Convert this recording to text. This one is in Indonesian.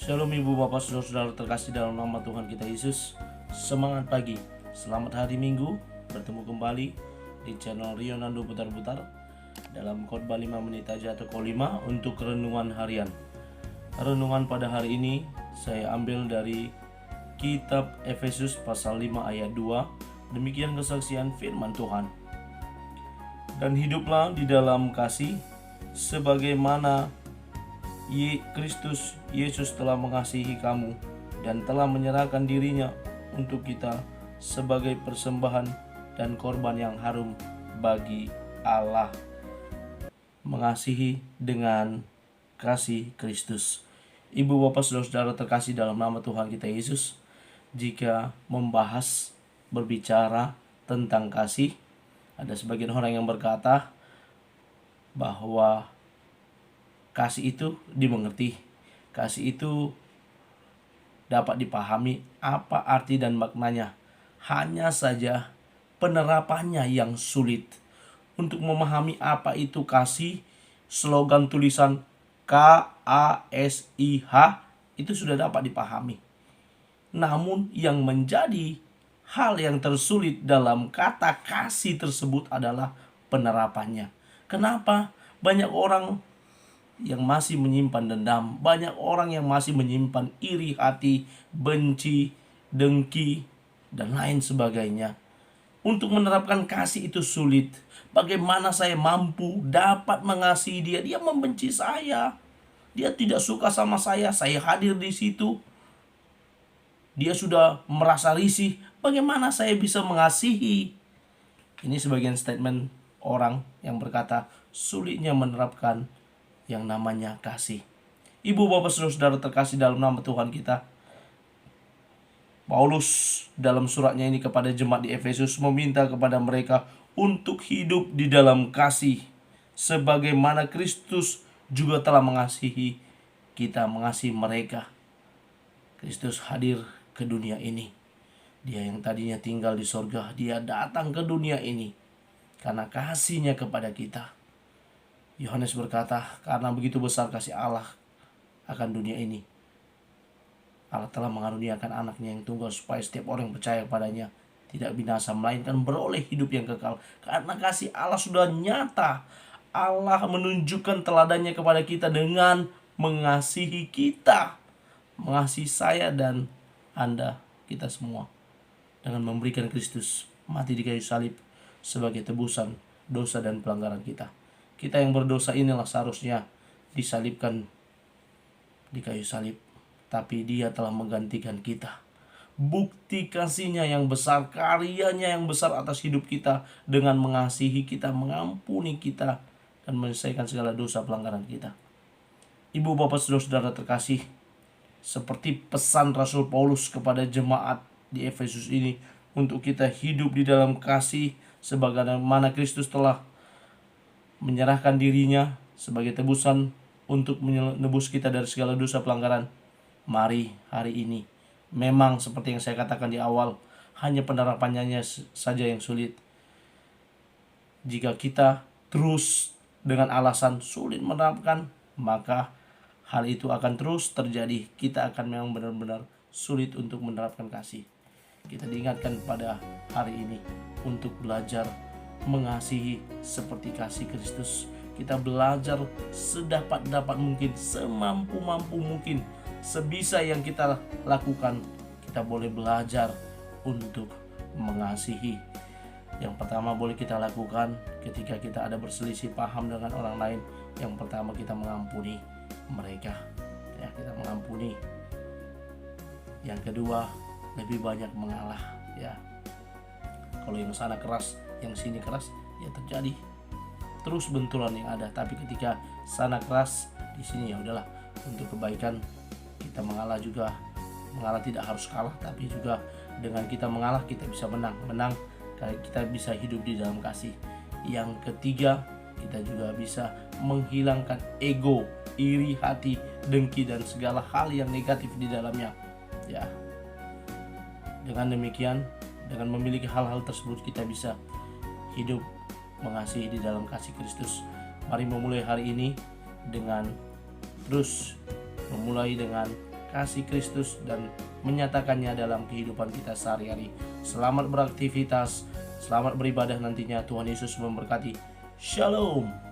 Shalom ibu bapak saudara-saudara terkasih dalam nama Tuhan kita Yesus. Semangat pagi, selamat hari Minggu. Bertemu kembali di channel Rionando Putar-Putar dalam khotbah 5 menit aja atau kolima untuk renungan harian. Renungan pada hari ini saya ambil dari kitab Efesus pasal 5 ayat 2. Demikian kesaksian firman Tuhan. Dan hiduplah di dalam kasih sebagaimana Kristus Yesus telah mengasihi kamu dan telah menyerahkan dirinya untuk kita sebagai persembahan dan korban yang harum bagi Allah. Mengasihi dengan kasih Kristus. Ibu bapak saudara-saudara terkasih dalam nama Tuhan kita Yesus, jika membahas berbicara tentang kasih, ada sebagian orang yang berkata bahwa kasih itu dimengerti, kasih itu dapat dipahami apa arti dan maknanya. Hanya saja penerapannya yang sulit. Untuk memahami apa itu kasih, slogan tulisan KASIH itu sudah dapat dipahami. Namun yang menjadi hal yang tersulit dalam kata kasih tersebut adalah penerapannya. Kenapa? Banyak orang yang masih menyimpan dendam, banyak orang yang masih menyimpan iri hati, benci, dengki, dan lain sebagainya. Untuk menerapkan kasih itu sulit. Bagaimana saya mampu dapat mengasihi dia? Dia membenci saya, dia tidak suka sama saya hadir di situ, dia sudah merasa risih. Bagaimana saya bisa mengasihi? Ini sebagian statement orang yang berkata sulitnya menerapkan yang namanya kasih. Ibu bapak saudara terkasih dalam nama Tuhan kita, Paulus dalam suratnya ini kepada jemaat di Efesus meminta kepada mereka untuk hidup di dalam kasih sebagaimana Kristus juga telah mengasihi kita, mengasihi mereka. Kristus hadir ke dunia ini. Dia yang tadinya tinggal di sorga, dia datang ke dunia ini karena kasihnya kepada kita. Yohanes berkata, karena begitu besar kasih Allah akan dunia ini, Allah telah mengaruniakan anaknya yang tunggal supaya setiap orang yang percaya padanya tidak binasa melainkan beroleh hidup yang kekal. Karena kasih Allah sudah nyata, Allah menunjukkan teladannya kepada kita dengan mengasihi kita, mengasihi saya dan Anda, kita semua, dengan memberikan Kristus mati di kayu salib sebagai tebusan dosa dan pelanggaran kita. Kita yang berdosa inilah seharusnya disalibkan di kayu salib, tapi dia telah menggantikan kita. Bukti kasihnya yang besar, karyanya yang besar atas hidup kita dengan mengasihi kita, mengampuni kita, dan menyelesaikan segala dosa pelanggaran kita. Ibu bapak saudara-saudara terkasih, seperti pesan Rasul Paulus kepada jemaat di Efesus ini, untuk kita hidup di dalam kasih sebagaimana Kristus telah menyerahkan dirinya sebagai tebusan untuk menebus kita dari segala dosa pelanggaran. Mari hari ini, memang seperti yang saya katakan di awal, hanya penerapannya saja yang sulit. Jika kita terus dengan alasan sulit menerapkan, maka hal itu akan terus terjadi. Kita akan memang benar-benar sulit untuk menerapkan kasih. Kita diingatkan pada hari ini untuk belajar mengasihi seperti kasih Kristus. Kita belajar sedapat mungkin, semampu mungkin, sebisa yang kita lakukan, kita boleh belajar untuk mengasihi. Yang pertama boleh kita lakukan ketika kita ada berselisih paham dengan orang lain. Yang pertama kita mengampuni mereka, ya, kita mengampuni. Yang kedua, lebih banyak mengalah, ya. Kalau yang sana keras, yang sini keras, ya terjadi terus benturan yang ada. Tapi ketika sana keras, di sini ya udahlah, untuk kebaikan kita mengalah juga. Mengalah tidak harus kalah, tapi juga dengan kita mengalah kita bisa menang karena kita bisa hidup di dalam kasih. Yang ketiga, kita juga bisa menghilangkan ego, iri hati, dengki, dan segala hal yang negatif di dalamnya, ya. Dengan demikian, dengan memiliki hal-hal tersebut, kita bisa hidup mengasihi di dalam kasih Kristus. Mari memulai hari ini dengan terus memulai dengan kasih Kristus dan menyatakannya dalam kehidupan kita sehari-hari. Selamat beraktivitas, selamat beribadah nantinya. Tuhan Yesus memberkati. Shalom.